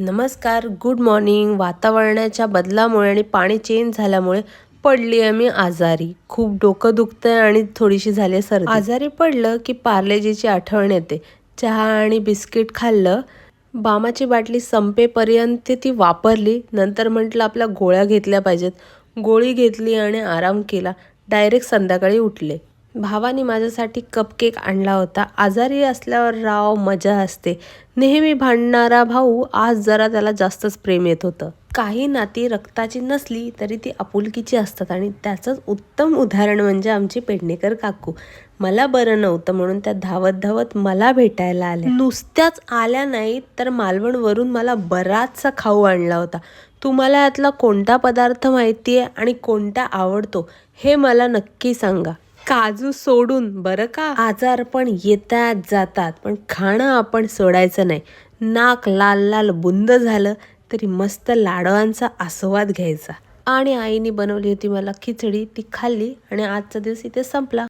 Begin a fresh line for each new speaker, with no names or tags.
नमस्कार, good morning. वातावरणाच्या बदलामुळे आणि पाणी चेंज झाल्यामुळे पडली आहे मी आजारी. खूप डोकं दुखतंय आणि थोडीशी झाली आहे सर्दी. आजारी पडलं की पार्लेजीची आठवण येते. चहा आणि बिस्किट खाल्लं. बामाची बाटली संपेपर्यंत ती वापरली. नंतर म्हटलं आपल्या गोळ्या घेतल्या पाहिजेत. गोळी घेतली आणि आराम केला. डायरेक्ट संध्याकाळी उठले. भावाने माझ्यासाठी कपकेक आणला होता. आजारी असल्यावर राव मजा असते. नेहमी भांडणारा भाऊ आज जरा त्याला जास्तच प्रेम येत होतं. काही नाती रक्ताची नसली तरी ती आपुलकीची असतात आणि त्याचंच उत्तम उदाहरण म्हणजे आमची पेडणेकर काकू. मला बरं नव्हतं म्हणून त्या धावत धावत मला भेटायला आल्या. नुसत्याच आल्या नाहीत तर मालवणवरून मला बराचसा खाऊ आणला होता. तुम्हाला यातला कोणता पदार्थ माहिती आहे आणि कोणता आवडतो हे मला नक्की सांगा. काजू सोडून बरं का. आजार पण येतात जातात पण खाणं आपण सोडायचं नाही. नाक लाल लाल बुंद झालं तरी मस्त लाडवांचा आस्वाद घ्यायचा. आणि आईने बनवली होती मला खिचडी, ती खाल्ली आणि आजचा दिवस इथे संपला.